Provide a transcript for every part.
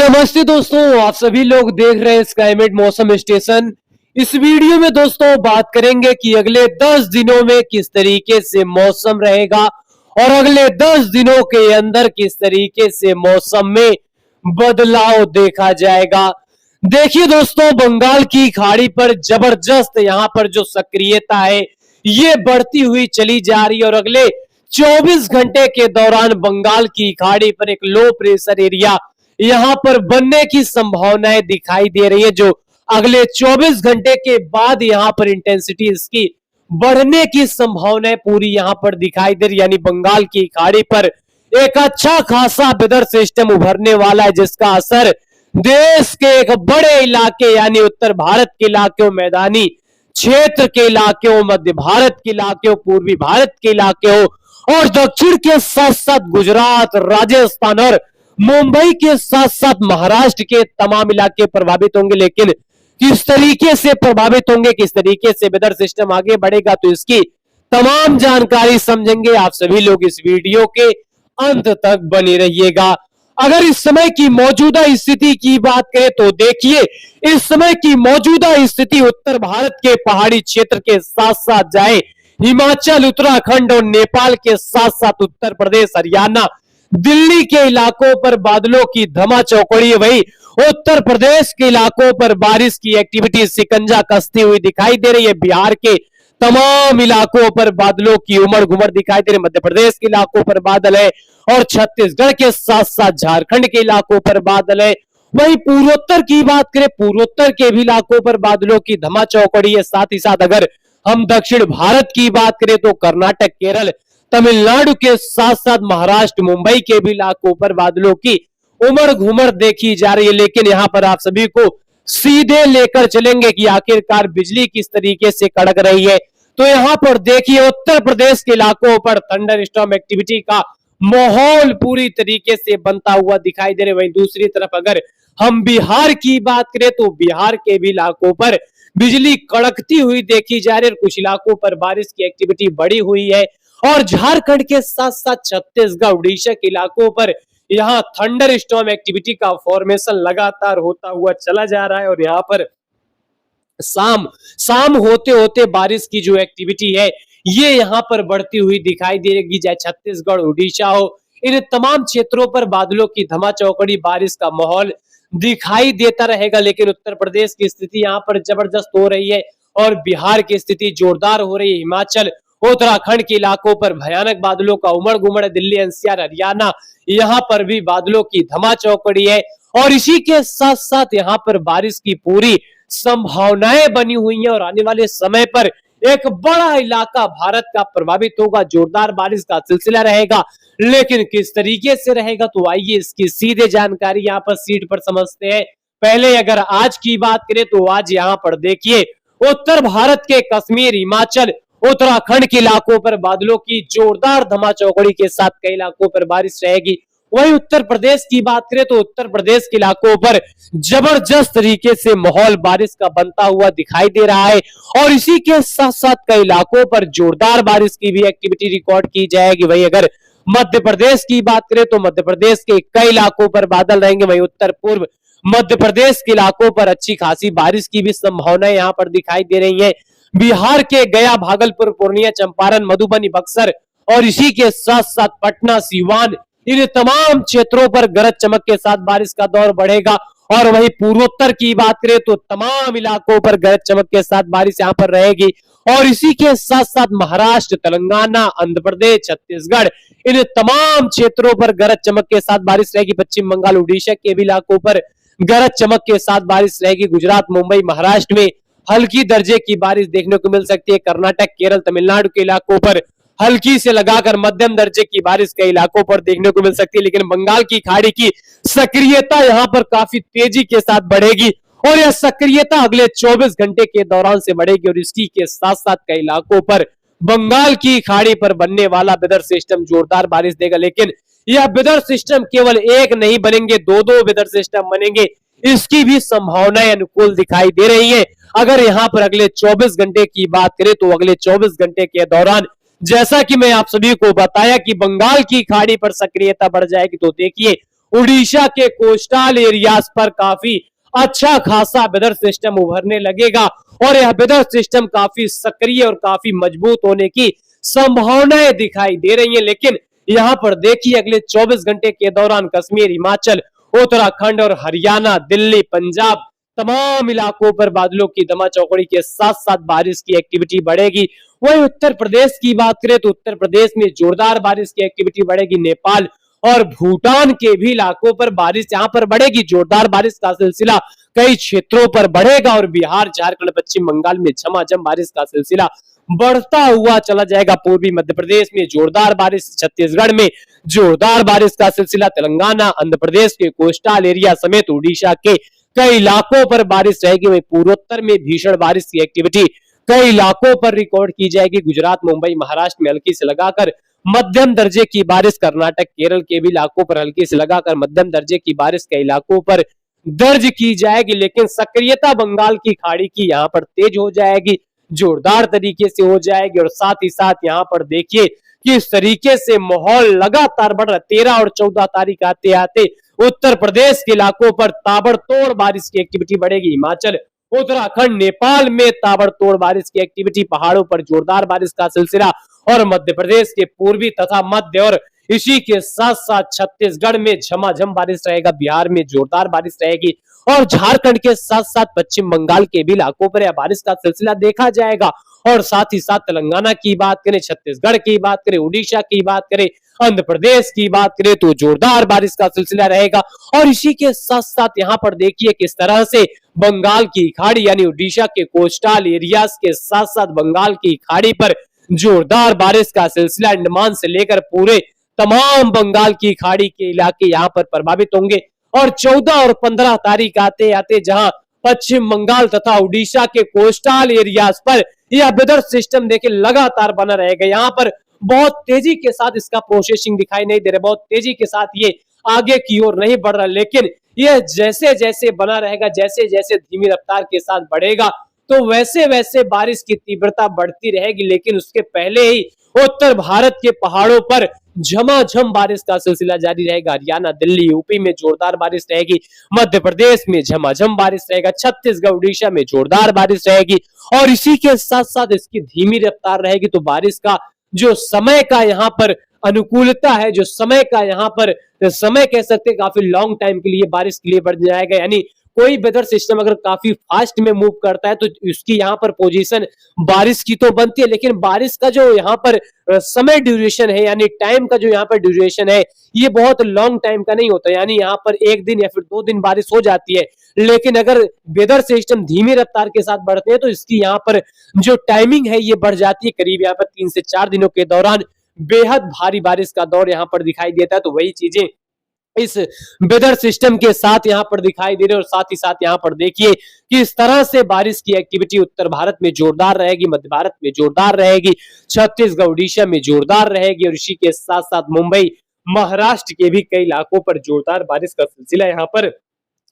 नमस्ते दोस्तों, आप सभी लोग देख रहे हैं स्काईमेट मौसम स्टेशन। इस वीडियो में दोस्तों बात करेंगे कि अगले 10 दिनों में किस तरीके से मौसम रहेगा और अगले 10 दिनों के अंदर किस तरीके से मौसम में बदलाव देखा जाएगा। देखिए दोस्तों, बंगाल की खाड़ी पर जबरदस्त यहाँ पर जो सक्रियता है ये बढ़ती हुई चली जा रही है और अगले 24 घंटे के दौरान बंगाल की खाड़ी पर एक लो प्रेशर एरिया यहां पर बनने की संभावनाएं दिखाई दे रही है, जो अगले 24 घंटे के बाद यहां पर इंटेंसिटी इसकी बढ़ने की संभावनाएं पूरी यहां पर दिखाई दे रही, यानी बंगाल की खाड़ी पर एक अच्छा खासा वेदर सिस्टम उभरने वाला है, जिसका असर देश के एक बड़े इलाके यानी उत्तर भारत के इलाके, मैदानी क्षेत्र के इलाके, मध्य भारत के इलाके, पूर्वी भारत के इलाके हो और दक्षिण के साथ साथ गुजरात, राजस्थान और मुंबई के साथ साथ महाराष्ट्र के तमाम इलाके प्रभावित होंगे। लेकिन किस तरीके से प्रभावित होंगे, किस तरीके से वेदर सिस्टम आगे बढ़ेगा, तो इसकी तमाम जानकारी समझेंगे। आप सभी लोग इस वीडियो के अंत तक बने रहिएगा। अगर इस समय की मौजूदा स्थिति की बात करें तो देखिए, इस समय की मौजूदा स्थिति उत्तर भारत के पहाड़ी क्षेत्र के साथ साथ जाए हिमाचल, उत्तराखंड और नेपाल के साथ साथ उत्तर प्रदेश, हरियाणा, दिल्ली के इलाकों पर बादलों की धमा चौकड़ी है। वही उत्तर प्रदेश के इलाकों पर बारिश की एक्टिविटी शिकंजा कसती हुई दिखाई दे रही है। बिहार के तमाम इलाकों पर बादलों की उमड़ घुमड़ दिखाई दे रही है। मध्य प्रदेश के इलाकों पर बादल है और छत्तीसगढ़ के साथ साथ झारखंड के इलाकों पर बादल है। वही पूर्वोत्तर की बात करें, पूर्वोत्तर के भी इलाकों पर बादलों की धमा चौकड़ी है। साथ ही साथ अगर हम दक्षिण भारत की बात करें तो कर्नाटक, केरल, तमिलनाडु के साथ साथ महाराष्ट्र, मुंबई के भी इलाकों पर बादलों की उमड़ घुमड़ देखी जा रही है। लेकिन यहाँ पर आप सभी को सीधे लेकर चलेंगे कि आखिरकार बिजली किस तरीके से कड़क रही है। तो यहाँ पर देखिए, उत्तर प्रदेश के इलाकों पर थंडर स्टॉर्म एक्टिविटी का माहौल पूरी तरीके से बनता हुआ दिखाई दे रहा है। वहीं दूसरी तरफ अगर हम बिहार की बात करें तो बिहार के भी इलाकों पर बिजली कड़कती हुई देखी जा रही है। कुछ इलाकों पर बारिश की एक्टिविटी बढ़ी हुई है और झारखंड के साथ साथ छत्तीसगढ़, उड़ीसा के इलाकों पर यहाँ थंडर स्टॉर्म एक्टिविटी का फॉर्मेशन लगातार होता हुआ चला जा रहा है और यहाँ पर शाम होते होते बारिश की जो एक्टिविटी है ये यहाँ पर बढ़ती हुई दिखाई देगी। चाहे छत्तीसगढ़, उड़ीसा हो, इन तमाम क्षेत्रों पर बादलों की धमा चौकड़ी बारिश का माहौल दिखाई देता रहेगा। लेकिन उत्तर प्रदेश की स्थिति यहाँ पर जबरदस्त हो रही है और बिहार की स्थिति जोरदार हो रही है। हिमाचल, उत्तराखंड के इलाकों पर भयानक बादलों का उमड़ घुमड़, दिल्ली, एनसीआर, हरियाणा, यहाँ पर भी बादलों की धमा चौकड़ी है और इसी के साथ साथ यहाँ पर बारिश की पूरी संभावनाएं बनी हुई हैं और आने वाले समय पर एक बड़ा इलाका भारत का प्रभावित होगा। जोरदार बारिश का सिलसिला रहेगा, लेकिन किस तरीके से रहेगा तो आइए इसकी सीधे जानकारी यहाँ पर सीट पर समझते हैं। पहले अगर आज की बात करें तो आज यहाँ पर देखिए, उत्तर भारत के कश्मीर, हिमाचल, उत्तराखंड के इलाकों पर बादलों की जोरदार धमा चौकड़ी के साथ कई इलाकों पर बारिश रहेगी। वहीं उत्तर प्रदेश की बात करें तो उत्तर प्रदेश के इलाकों पर जबरदस्त तरीके से माहौल बारिश का बनता हुआ दिखाई दे रहा है और इसी के साथ साथ कई इलाकों पर जोरदार बारिश की भी एक्टिविटी रिकॉर्ड की जाएगी। वहीं अगर मध्य प्रदेश की बात करें तो मध्य प्रदेश के कई इलाकों पर बादल रहेंगे। वहीं उत्तर पूर्व मध्य प्रदेश के इलाकों पर अच्छी खासी बारिश की भी संभावनाएं यहाँ पर दिखाई दे रही है। बिहार के गया, भागलपुर, पूर्णिया, चंपारण, मधुबनी, बक्सर और इसी के साथ साथ पटना, सीवान, इन तमाम क्षेत्रों पर गरज चमक के साथ बारिश का दौर बढ़ेगा। और वहीं पूर्वोत्तर की बात करें तो तमाम इलाकों पर गरज चमक के साथ बारिश यहाँ पर रहेगी और इसी के साथ साथ महाराष्ट्र, तेलंगाना, आंध्र प्रदेश, छत्तीसगढ़, इन तमाम क्षेत्रों पर गरज चमक के साथ बारिश रहेगी। पश्चिम बंगाल, उड़ीसा के भी इलाकों पर गरज चमक के साथ बारिश रहेगी। गुजरात, मुंबई, महाराष्ट्र में हल्की दर्जे की बारिश देखने को मिल सकती है। कर्नाटक, केरल, तमिलनाडु के इलाकों पर हल्की से लगाकर मध्यम दर्जे की बारिश कई इलाकों पर देखने को मिल सकती है। लेकिन बंगाल की खाड़ी की सक्रियता यहाँ पर काफी तेजी के साथ बढ़ेगी और यह सक्रियता अगले 24 घंटे के दौरान से बढ़ेगी और इसी के साथ साथ कई इलाकों पर बंगाल की खाड़ी पर बनने वाला वेदर सिस्टम जोरदार बारिश देगा। लेकिन यह वेदर सिस्टम केवल एक नहीं बनेंगे, दो वेदर सिस्टम बनेंगे, इसकी भी संभावनाएं अनुकूल दिखाई दे रही है। अगर यहाँ पर अगले 24 घंटे की बात करें तो अगले 24 घंटे के दौरान जैसा कि मैं आप सभी को बताया कि बंगाल की खाड़ी पर सक्रियता बढ़ जाएगी, तो देखिए उड़ीसा के कोस्टल एरियाज पर काफी अच्छा खासा वेदर सिस्टम उभरने लगेगा और यह वेदर सिस्टम काफी सक्रिय और काफी मजबूत होने की संभावनाएं दिखाई दे रही हैं। लेकिन यहाँ पर देखिए अगले 24 घंटे के दौरान कश्मीर, हिमाचल, उत्तराखंड और हरियाणा, दिल्ली, पंजाब तमाम इलाकों पर बादलों की दमा चौकड़ी के साथ साथ बारिश की एक्टिविटी बढ़ेगी। वही उत्तर प्रदेश की बात करें तो उत्तर प्रदेश में जोरदार बारिश की एक्टिविटी बढ़ेगी। नेपाल और भूटान के भी इलाकों पर बारिश यहाँ पर बढ़ेगी। जोरदार बारिश का सिलसिला कई क्षेत्रों पर बढ़ेगा और बिहार, झारखंड, पश्चिम बंगाल में झमाझम बारिश का सिलसिला बढ़ता हुआ चला जाएगा। पूर्वी मध्य प्रदेश में जोरदार बारिश, छत्तीसगढ़ में जोरदार बारिश का सिलसिला, तेलंगाना, आंध्र प्रदेश के कोस्टल एरिया समेत उड़ीसा के कई इलाकों पर बारिश रहेगी। वहीं पूर्वोत्तर में भीषण बारिश की एक्टिविटी कई इलाकों पर रिकॉर्ड की जाएगी। गुजरात, मुंबई, महाराष्ट्र में हल्की से लगाकर मध्यम दर्जे की बारिश, कर्नाटक, केरल के भी इलाकों पर हल्की से लगाकर मध्यम दर्जे की बारिश कई इलाकों पर दर्ज की जाएगी। लेकिन सक्रियता बंगाल की खाड़ी की यहाँ पर तेज हो जाएगी, जोरदार तरीके से हो जाएगी और साथ ही साथ यहाँ पर देखिए किस तरीके से माहौल लगातार बढ़ रहा है। 13 और 14 तारीख आते आते उत्तर प्रदेश के इलाकों पर ताबड़तोड़ बारिश की एक्टिविटी बढ़ेगी। हिमाचल, उत्तराखंड, नेपाल में ताबड़तोड़ बारिश की एक्टिविटी, पहाड़ों पर जोरदार बारिश का सिलसिला और मध्य प्रदेश के पूर्वी तथा मध्य और इसी के साथ साथ छत्तीसगढ़ में झमाझम बारिश रहेगा। बिहार में जोरदार बारिश रहेगी और झारखंड के साथ साथ पश्चिम बंगाल के भी इलाकों पर यह बारिश का सिलसिला देखा जाएगा। और साथ ही साथ तेलंगाना की बात करें, छत्तीसगढ़ की बात करें, उड़ीसा की बात करें, आंध्र प्रदेश की बात करें तो जोरदार बारिश का सिलसिला रहेगा। और इसी के साथ साथ यहाँ पर देखिए किस तरह से बंगाल की खाड़ी यानी उड़ीसा के कोस्टल एरियाज के साथ साथ बंगाल की खाड़ी पर जोरदार बारिश का सिलसिला अंडमान से लेकर पूरे तमाम बंगाल की खाड़ी के इलाके यहाँ पर प्रभावित होंगे। और 14 और 15 तारीख आते आते जहां पश्चिम बंगाल तथा उड़ीसा के कोस्टल एरियाज पर यह वेदर सिस्टम देखिए लगातार बना रहेगा। यहाँ पर बहुत तेजी के साथ इसका प्रोसेसिंग दिखाई नहीं दे रहा, बहुत तेजी के साथ ये आगे की ओर नहीं बढ़ रहा, लेकिन यह जैसे जैसे बना रहेगा, जैसे जैसे धीमी रफ्तार के साथ बढ़ेगा तो वैसे वैसे बारिश की तीव्रता बढ़ती रहेगी। लेकिन उसके पहले ही उत्तर भारत के पहाड़ों पर झमाझम बारिश का सिलसिला जारी रहेगा। हरियाणा, दिल्ली, यूपी में जोरदार बारिश रहेगी, मध्य प्रदेश में झमाझम बारिश रहेगा, छत्तीसगढ़, उड़ीसा में जोरदार बारिश रहेगी और इसी के साथ साथ इसकी धीमी रफ्तार रहेगी। तो बारिश का जो समय का यहाँ पर अनुकूलता है, जो समय का यहाँ पर समय कह सकते हैं काफी लॉन्ग टाइम के लिए बारिश के लिए बढ़ जाएगा। यानी कोई वेदर सिस्टम अगर काफी फास्ट में मूव करता है तो उसकी यहाँ पर पोजीशन बारिश की तो बनती है, लेकिन बारिश का जो यहाँ पर समय ड्यूरेशन है यानी टाइम का जो यहाँ पर ड्यूरेशन है ये बहुत लॉन्ग टाइम का नहीं होता। यानी यहाँ पर 1 दिन या फिर 2 दिन बारिश हो जाती है, लेकिन अगर वेदर सिस्टम धीमी रफ्तार के साथ बढ़ते हैं तो इसकी यहाँ पर जो टाइमिंग है ये बढ़ जाती है। करीब यहाँ पर 3 से 4 दिनों के दौरान बेहद भारी बारिश का दौर यहाँ पर दिखाई देता है। तो वही चीजें इस वेदर सिस्टम के साथ यहाँ पर दिखाई दे रहे और साथ ही साथ यहाँ पर देखिए कि इस तरह से बारिश की एक्टिविटी उत्तर भारत में जोरदार रहेगी, मध्य भारत में जोरदार रहेगी, छत्तीसगढ़, उड़ीसा में जोरदार रहेगी और इसी के साथ साथ मुंबई, महाराष्ट्र के भी कई इलाकों पर जोरदार बारिश का सिलसिला यहाँ पर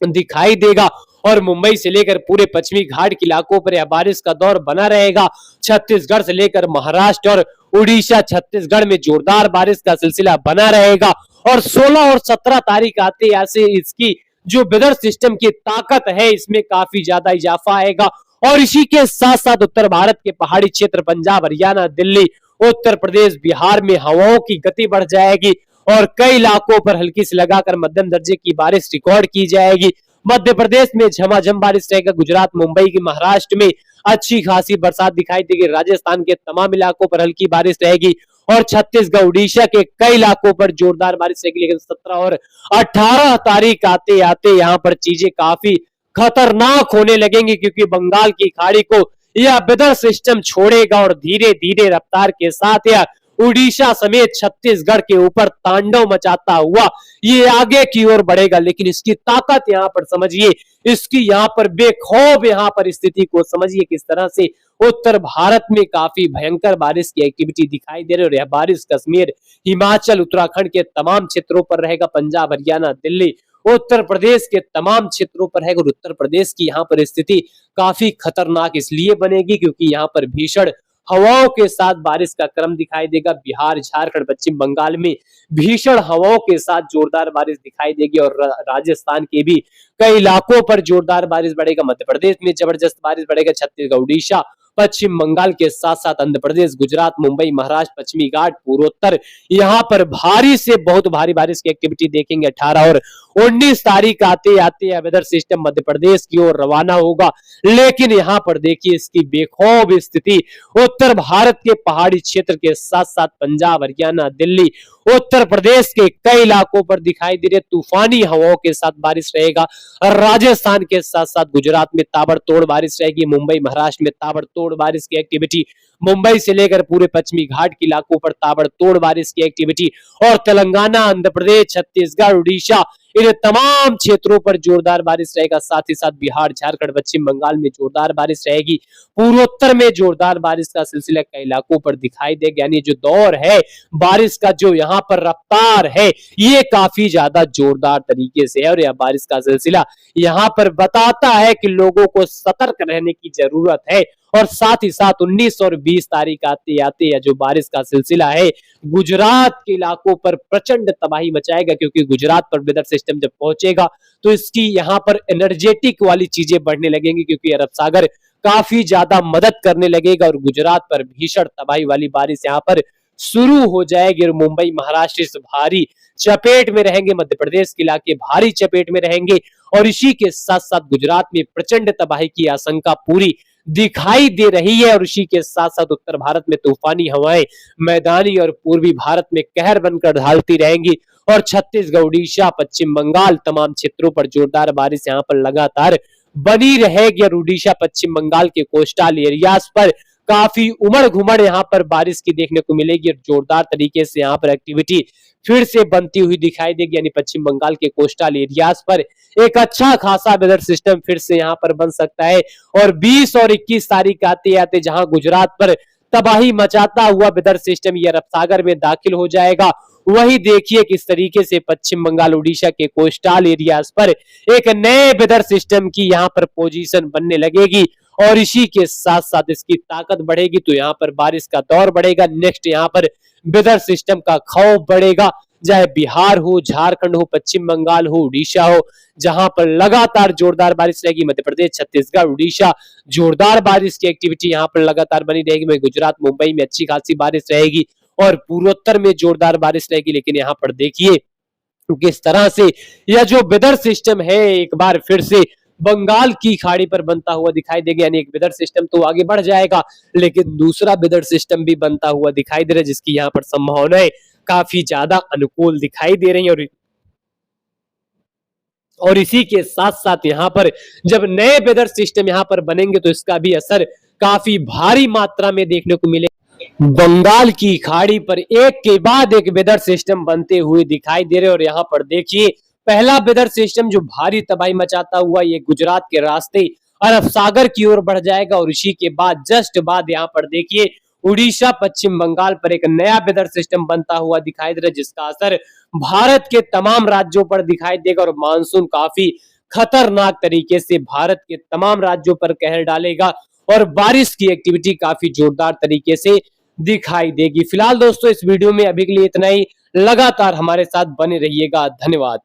दिखाई देगा। और मुंबई से लेकर पूरे पश्चिमी घाट के इलाकों पर यह बारिश का दौर बना रहेगा। छत्तीसगढ़ से लेकर महाराष्ट्र और उड़ीसा, छत्तीसगढ़ में जोरदार बारिश का सिलसिला बना रहेगा। और 16 और 17 तारीख आते ऐसे इसकी जो वेदर सिस्टम की ताकत है इसमें काफी ज्यादा इजाफा आएगा। और इसी के साथ साथ उत्तर भारत के पहाड़ी क्षेत्र, पंजाब, हरियाणा, दिल्ली, उत्तर प्रदेश, बिहार में हवाओं की गति बढ़ जाएगी और कई इलाकों पर हल्की से लगाकर मध्यम दर्जे की बारिश रिकॉर्ड की जाएगी। मध्य प्रदेश में झमाझम बारिश रहेगा, गुजरात, मुंबई की महाराष्ट्र में अच्छी खासी बरसात दिखाई देगी, राजस्थान के तमाम इलाकों पर हल्की बारिश रहेगी और छत्तीसगढ़, उड़ीसा के कई इलाकों पर जोरदार बारिश रहेगी। लेकिन 17 और 18 तारीख आते आते यहाँ पर चीजें काफी खतरनाक होने लगेंगी क्योंकि बंगाल की खाड़ी को यह वेदर सिस्टम छोड़ेगा और धीरे धीरे रफ्तार के साथ यह उड़ीसा समेत छत्तीसगढ़ के ऊपर तांडव मचाता हुआ ये आगे की ओर बढ़ेगा। लेकिन इसकी ताकत यहाँ पर समझिए, इसकी यहाँ पर बेखौफ यहाँ पर स्थिति को समझिए किस तरह से उत्तर भारत में काफी भयंकर बारिश की एक्टिविटी दिखाई दे रही है और यह बारिश कश्मीर, हिमाचल, उत्तराखंड के तमाम क्षेत्रों पर रहेगा, पंजाब, हरियाणा, दिल्ली, उत्तर प्रदेश के तमाम क्षेत्रों पर है। और उत्तर प्रदेश की यहाँ पर स्थिति काफी खतरनाक इसलिए बनेगी क्योंकि यहाँ पर भीषण हवाओं के साथ बारिश का क्रम दिखाई देगा। बिहार, झारखंड, पश्चिम बंगाल में भीषण हवाओं के साथ जोरदार बारिश दिखाई देगी और राजस्थान के भी कई इलाकों पर जोरदार बारिश बढ़ेगा। मध्य प्रदेश में जबरदस्त बारिश बढ़ेगा। छत्तीसगढ़, उड़ीसा, पश्चिम बंगाल के साथ साथ आंध्र प्रदेश, गुजरात, मुंबई, महाराष्ट्र, पश्चिमी घाट, पूर्वोत्तर, यहाँ पर भारी से बहुत भारी बारिश की एक्टिविटी देखेंगे। 18 और 19 तारीख आते आते वेदर सिस्टम मध्य प्रदेश की ओर रवाना होगा, लेकिन यहाँ पर देखिए इसकी बेखौफ स्थिति उत्तर भारत के पहाड़ी क्षेत्र के साथ साथ पंजाब, हरियाणा, दिल्ली, उत्तर प्रदेश के कई इलाकों पर दिखाई दे रही। तूफानी हवाओं के साथ बारिश रहेगा। राजस्थान के साथ साथ गुजरात में ताबड़तोड़ बारिश रहेगी। मुंबई, महाराष्ट्र में ताबड़तोड़ बारिश की एक्टिविटी, मुंबई से लेकर पूरे पश्चिमी घाट के इलाकों पर ताबड़तोड़ बारिश की एक्टिविटी, और तेलंगाना, आंध्र प्रदेश, छत्तीसगढ़, उड़ीसा, इन तमाम क्षेत्रों पर जोरदार बारिश रहेगा। साथ ही साथ बिहार, झारखंड, पश्चिम बंगाल में जोरदार बारिश रहेगी। पूर्वोत्तर में जोरदार बारिश का सिलसिला कई इलाकों पर दिखाई देगा। यानी जो दौर है बारिश का, जो यहाँ पर रफ्तार है, ये काफी ज्यादा जोरदार तरीके से है और यह बारिश का सिलसिला यहाँ पर बताता है कि लोगों को सतर्क रहने की जरूरत है। और साथ ही साथ 19 और 20 तारीख आते आते यह जो बारिश का सिलसिला है गुजरात के इलाकों पर प्रचंड तबाही मचाएगा, क्योंकि गुजरात पर वेदर सिस्टम जब पहुंचेगा तो इसकी यहाँ पर एनर्जेटिक वाली चीजें बढ़ने लगेंगी, क्योंकि अरब सागर काफी ज्यादा मदद करने लगेगा और गुजरात पर भीषण तबाही वाली बारिश यहाँ पर शुरू हो जाएगी। और मुंबई, महाराष्ट्र इस भारी चपेट में रहेंगे। मध्य प्रदेश के इलाके भारी चपेट में रहेंगे और इसी के साथ साथ गुजरात में प्रचंड तबाही की आशंका पूरी दिखाई दे रही है। और इसी के साथ साथ उत्तर भारत में तूफानी हवाएं मैदानी और पूर्वी भारत में कहर बनकर ढालती रहेंगी और छत्तीसगढ़, उड़ीसा, पश्चिम बंगाल तमाम क्षेत्रों पर जोरदार बारिश यहाँ पर लगातार बनी रहेगी। और उड़ीसा, पश्चिम बंगाल के कोस्टल एरियाज पर काफी उमड़ घुमड़ यहाँ पर बारिश की देखने को मिलेगी और जोरदार तरीके से यहाँ पर एक्टिविटी फिर से बनती हुई दिखाई देगी। यानी पश्चिम बंगाल के कोस्टल एरियाज पर एक अच्छा खासा वेदर सिस्टम फिर से यहाँ पर बन सकता है। और 20 और 21 तारीख आते आते जहां गुजरात पर तबाही मचाता हुआ वेदर सिस्टम ये अरब सागर में दाखिल हो जाएगा, वही देखिए किस तरीके से पश्चिम बंगाल, उड़ीसा के कोस्टल एरियाज पर एक नए वेदर सिस्टम की यहाँ पर पोजीशन बनने लगेगी और इसी के साथ साथ इसकी ताकत बढ़ेगी तो यहाँ पर बारिश का दौर बढ़ेगा। नेक्स्ट यहाँ पर वेदर सिस्टम का खौफ बढ़ेगा, चाहे बिहार हो, झारखंड हो, पश्चिम बंगाल हो, उड़ीसा हो, जहां पर लगातार जोरदार बारिश रहेगी। मध्य प्रदेश, छत्तीसगढ़, उड़ीसा जोरदार बारिश की एक्टिविटी यहाँ पर लगातार बनी रहेगी। वहीं गुजरात, मुंबई में अच्छी खासी बारिश रहेगी और पूर्वोत्तर में जोरदार बारिश रहेगी। लेकिन यहाँ पर देखिए किस तरह से यह जो वेदर सिस्टम है एक बार फिर से बंगाल की खाड़ी पर बनता हुआ दिखाई देगा। यानी एक वेदर सिस्टम तो आगे बढ़ जाएगा, लेकिन दूसरा वेदर सिस्टम भी बनता हुआ दिखाई दे रहा है, जिसकी यहाँ पर संभावनाएं काफी ज्यादा अनुकूल दिखाई दे रही है। और इसी के साथ साथ यहाँ पर जब नए वेदर सिस्टम यहाँ पर बनेंगे तो इसका भी असर काफी भारी मात्रा में देखने को मिलेगा। बंगाल की खाड़ी पर एक के बाद एक वेदर सिस्टम बनते हुए दिखाई दे रहे और यहाँ पर देखिए पहला वेदर सिस्टम जो भारी तबाही मचाता हुआ ये गुजरात के रास्ते अरब सागर की ओर बढ़ जाएगा और इसी के बाद जस्ट बाद यहाँ पर देखिए उड़ीसा, पश्चिम बंगाल पर एक नया वेदर सिस्टम बनता हुआ दिखाई दे रहा है, जिसका असर भारत के तमाम राज्यों पर दिखाई देगा और मानसून काफी खतरनाक तरीके से भारत के तमाम राज्यों पर कहर डालेगा और बारिश की एक्टिविटी काफी जोरदार तरीके से दिखाई देगी। फिलहाल दोस्तों इस वीडियो में अभी के लिए इतना ही, लगातार हमारे साथ बने रहिएगा। धन्यवाद।